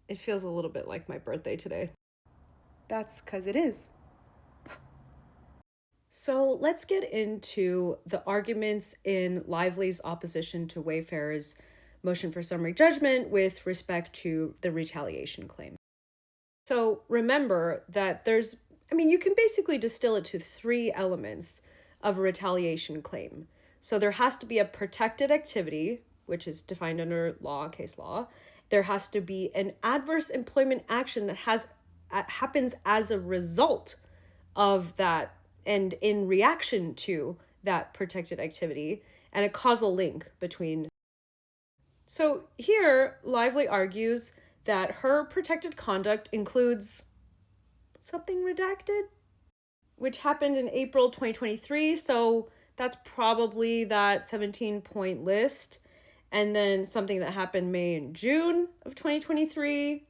It feels a little bit like my birthday today. That's because it is. So let's get into the arguments in Lively's opposition to Wayfarer's motion for summary judgment with respect to the retaliation claim. So remember that you can basically distill it to three elements of a retaliation claim. So there has to be a protected activity, which is defined under case law. There has to be an adverse employment action that happens as a result of that and in reaction to that protected activity, and a causal link between. So here, Lively argues that her protected conduct includes something redacted, which happened in April 2023. So that's probably that 17-point list. And then something that happened May and June of 2023.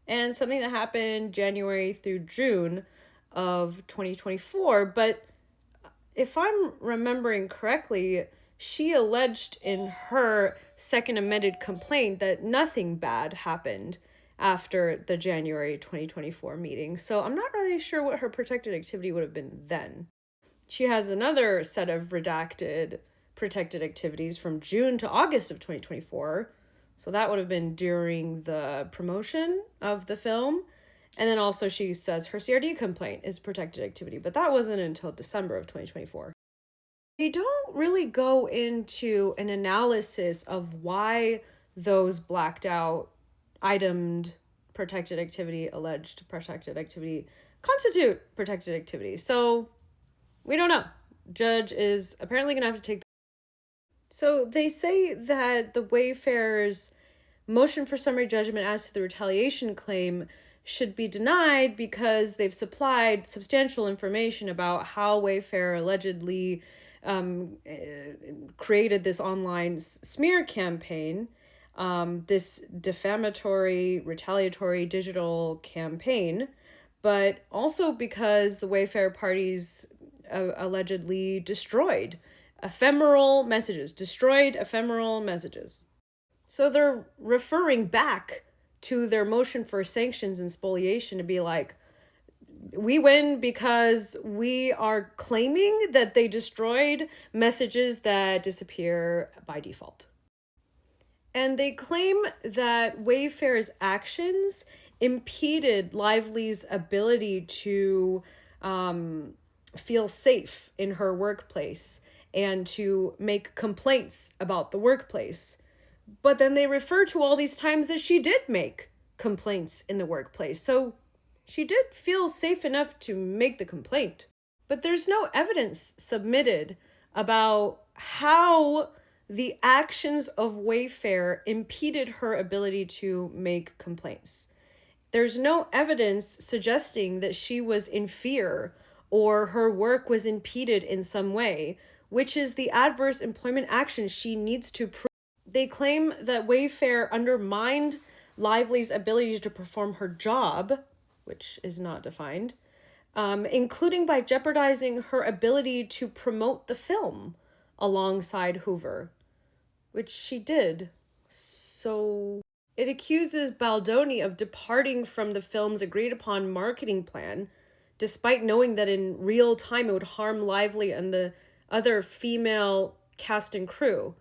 And something that happened January through June of 2024. But if I'm remembering correctly, she alleged in her second amended complaint that nothing bad happened after the January 2024 meeting. So I'm not really sure what her protected activity would have been then. She has another set of redacted protected activities from June to August of 2024. So that would have been during the promotion of the film. And then also she says her CRD complaint is protected activity, but that wasn't until December of 2024. They don't really go into an analysis of why those blacked out, itemed protected activity, alleged protected activity, constitute protected activity. So we don't know. Judge is apparently going to have to take. So they say that the Wayfarer's motion for summary judgment as to the retaliation claim should be denied because they've supplied substantial information about how Wayfarer allegedly created this online smear campaign, this defamatory, retaliatory digital campaign, but also because the Wayfarer parties allegedly destroyed ephemeral messages. So they're referring back to their motion for sanctions and spoliation to be like, we win because we are claiming that they destroyed messages that disappear by default. And they claim that Wayfarer's actions impeded Lively's ability to feel safe in her workplace and to make complaints about the workplace. But then they refer to all these times that she did make complaints in the workplace. So she did feel safe enough to make the complaint. But there's no evidence submitted about how the actions of Wayfarer impeded her ability to make complaints. There's no evidence suggesting that she was in fear or her work was impeded in some way, which is the adverse employment action she needs to prove. They claim that Wayfarer undermined Lively's ability to perform her job, which is not defined, including by jeopardizing her ability to promote the film alongside Hoover, which she did. So it accuses Baldoni of departing from the film's agreed upon marketing plan, despite knowing that in real time it would harm Lively and the other female cast and crew.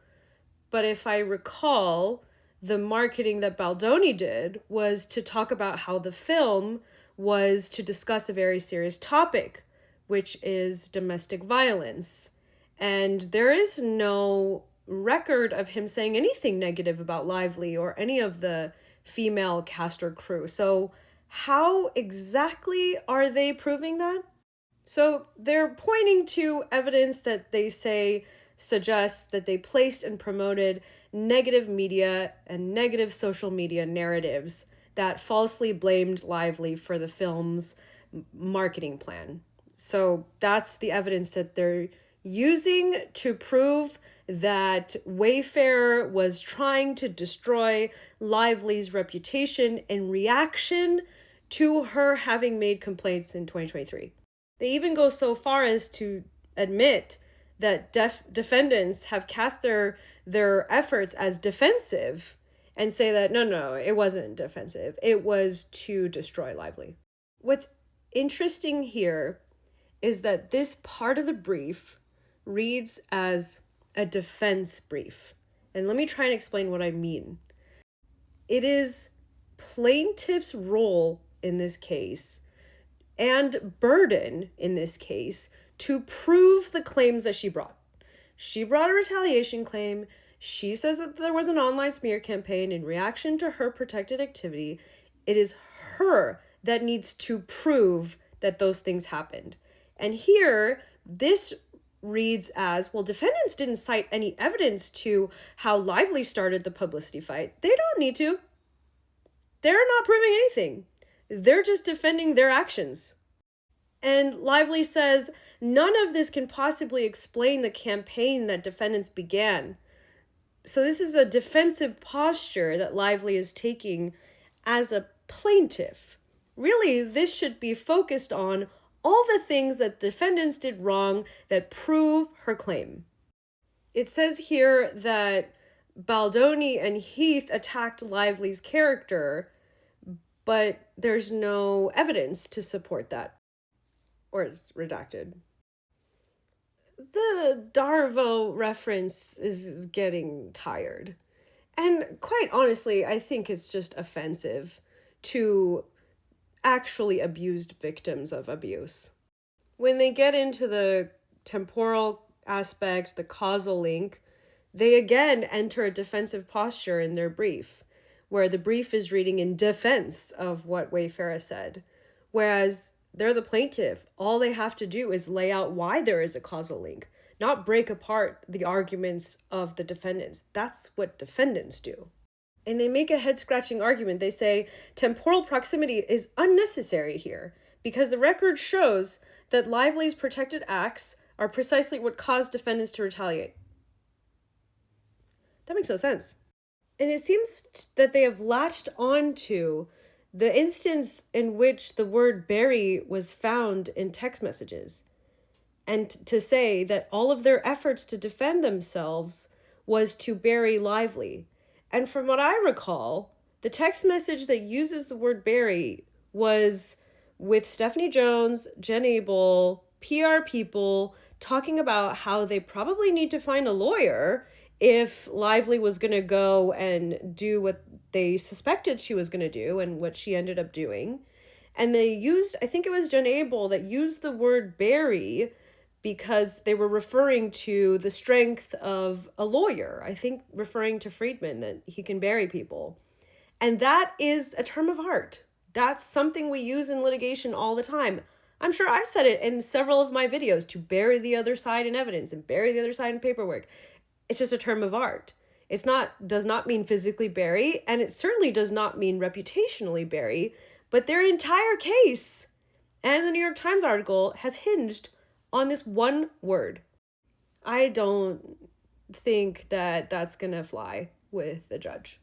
But if I recall, the marketing that Baldoni did was to talk about how the film was to discuss a very serious topic, which is domestic violence. And there is no record of him saying anything negative about Lively or any of the female cast or crew. So how exactly are they proving that? So they're pointing to evidence that they say suggests that they placed and promoted negative media and negative social media narratives that falsely blamed Lively for the film's marketing plan. So that's the evidence that they're using to prove that Wayfarer was trying to destroy Lively's reputation in reaction to her having made complaints in 2023. They even go so far as to admit that defendants have cast their efforts as defensive and say that no, it wasn't defensive. It was to destroy Lively. What's interesting here is that this part of the brief reads as a defense brief. And let me try and explain what I mean. It is plaintiff's role in this case and burden in this case to prove the claims that she brought. She brought a retaliation claim. She says that there was an online smear campaign in reaction to her protected activity. It is her that needs to prove that those things happened. And here, this reads as, well, defendants didn't cite any evidence to how Lively started the publicity fight. They don't need to. They're not proving anything. They're just defending their actions. And Lively says, none of this can possibly explain the campaign that defendants began. So this is a defensive posture that Lively is taking as a plaintiff. Really, this should be focused on all the things that defendants did wrong that prove her claim. It says here that Baldoni and Heath attacked Lively's character, but there's no evidence to support that. Or it's redacted. The Darvo reference is getting tired. And quite honestly, I think it's just offensive to actually abused victims of abuse. When they get into the temporal aspect, the causal link, they again enter a defensive posture in their brief, where the brief is reading in defense of what Wayfarer said. Whereas they're the plaintiff. All they have to do is lay out why there is a causal link, not break apart the arguments of the defendants. That's what defendants do. And they make a head-scratching argument. They say temporal proximity is unnecessary here because the record shows that Lively's protected acts are precisely what caused defendants to retaliate. That makes no sense. And it seems that they have latched onto the instance in which the word bury was found in text messages, and to say that all of their efforts to defend themselves was to bury Lively. And from what I recall, the text message that uses the word bury was with Stephanie Jones, Jen Abel, PR people talking about how they probably need to find a lawyer if Lively was going to go and do what they suspected she was going to do and what she ended up doing. And they used, I think it was Jen Abel that used the word bury because they were referring to the strength of a lawyer. I think referring to Friedman, that he can bury people. And that is a term of art. That's something we use in litigation all the time. I'm sure I've said it in several of my videos, to bury the other side in evidence and bury the other side in paperwork. It's just a term of art. Does not mean physically bury, and it certainly does not mean reputationally bury, but their entire case and the New York Times article has hinged on this one word. I don't think that that's gonna fly with the judge.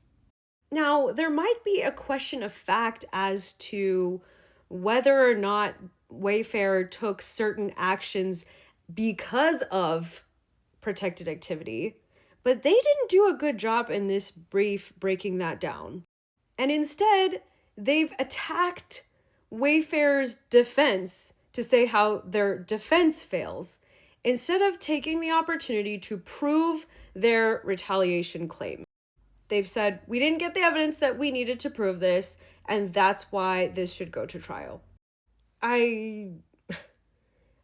Now, there might be a question of fact as to whether or not Wayfarer took certain actions because of protected activity, but they didn't do a good job in this brief breaking that down. And instead, they've attacked Wayfarer's defense to say how their defense fails, instead of taking the opportunity to prove their retaliation claim. They've said, we didn't get the evidence that we needed to prove this, and that's why this should go to trial. I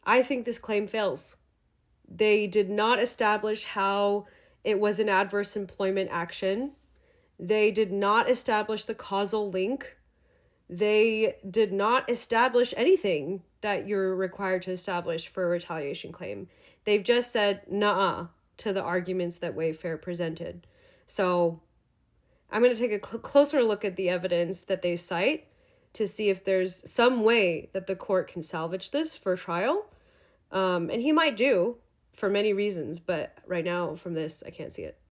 think this claim fails. They did not establish how it was an adverse employment action. They did not establish the causal link. They did not establish anything that you're required to establish for a retaliation claim. They've just said nah to the arguments that Wayfarer presented. So I'm going to take a closer look at the evidence that they cite to see if there's some way that the court can salvage this for trial. And he might do for many reasons, but right now from this, I can't see it.